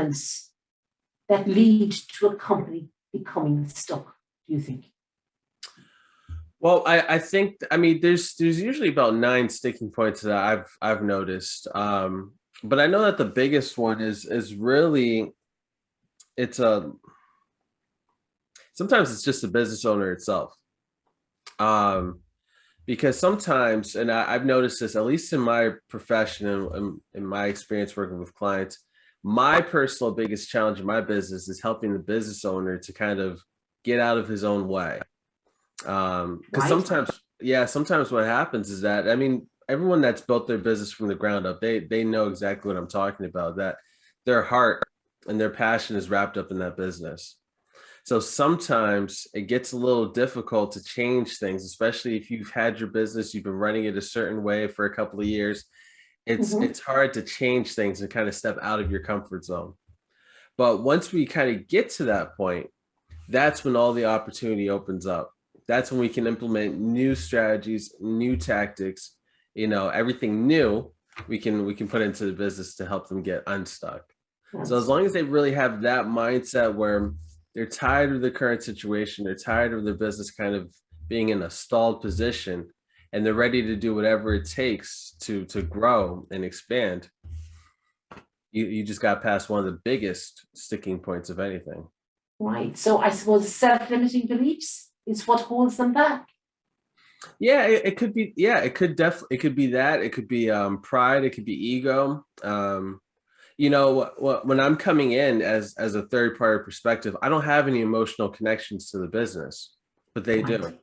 elements that lead to a company becoming stuck, do you think? Well, I think, I mean, there's usually about 9 sticking points that I've noticed. But I know that the biggest one is really, it's sometimes it's just the business owner itself. Because sometimes, and I've noticed this, at least in my profession and in my experience working with clients, my personal biggest challenge in my business is helping the business owner to kind of get out of his own way. Because Right. sometimes what happens is that, I mean, everyone that's built their business from the ground up, they know exactly what I'm talking about, that their heart and their passion is wrapped up in that business. So sometimes it gets a little difficult to change things, especially if you've had your business, you've been running it a certain way for a couple of years. Mm-hmm. It's hard to change things and kind of step out of your comfort zone. But once we kind of get to that point, that's when all the opportunity opens up. That's when we can implement new strategies, new tactics, everything new we can put into the business to help them get unstuck. So as long as they really have that mindset where they're tired of the current situation, they're tired of their business kind of being in a stalled position, and they're ready to do whatever it takes to grow and expand, you just got past one of the biggest sticking points of anything. Right. So I suppose self-limiting beliefs is what holds them back. Yeah, it could be. Yeah, it could be that. It could be pride. It could be ego. When I'm coming in as a third party perspective, I don't have any emotional connections to the business, but they Right. do.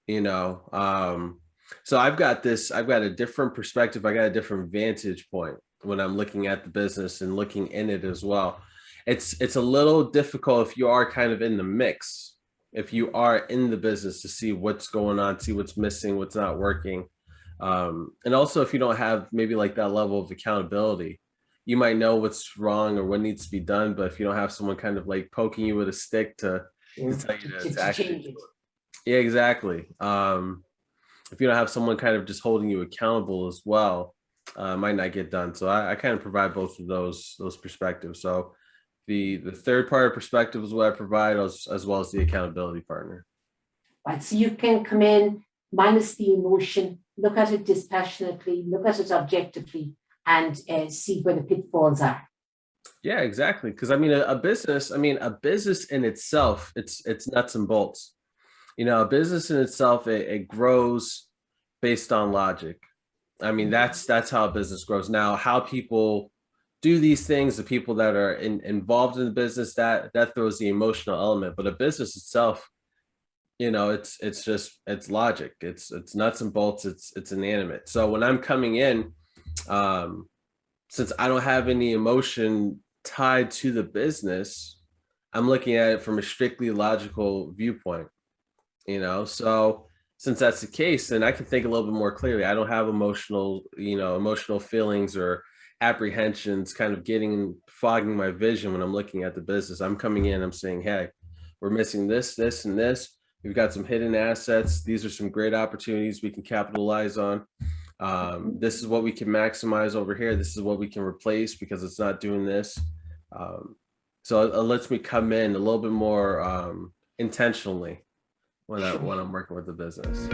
You know, so I've got a different perspective. I got a different vantage point when I'm looking at the business and looking in it as well. It's a little difficult if you are kind of in the mix, if you are in the business, to see what's going on, see what's missing, what's not working. And also if you don't have maybe like that level of accountability, you might know what's wrong or what needs to be done, but if you don't have someone kind of like poking you with a stick to tell you to To actually change do it. it. Yeah, exactly. If you don't have someone kind of just holding you accountable as well, it might not get done. So I kind of provide both of those perspectives. So the third party perspective is what I provide, as well as the accountability partner. Right. So you can come in, minus the emotion, look at it dispassionately, look at it objectively, and see where the pitfalls are. Yeah, exactly. Because a business in itself, it's nuts and bolts. A business in itself, it grows based on logic. I mean, that's how a business grows. Now, how people do these things, the people that are involved in the business, that throws the emotional element. But a business itself, it's logic. It's nuts and bolts. It's inanimate. So when I'm coming in, um, since I don't have any emotion tied to the business, I'm looking at it from a strictly logical viewpoint. So since that's the case, then I can think a little bit more clearly. I don't have emotional feelings or apprehensions kind of fogging my vision when I'm looking at the business. I'm coming in, I'm saying, hey, we're missing this and this. We've got some hidden assets. These are some great opportunities we can capitalize on. This is what we can maximize over here. This is what we can replace because it's not doing this. So it lets me come in a little bit more intentionally when I'm working with the business.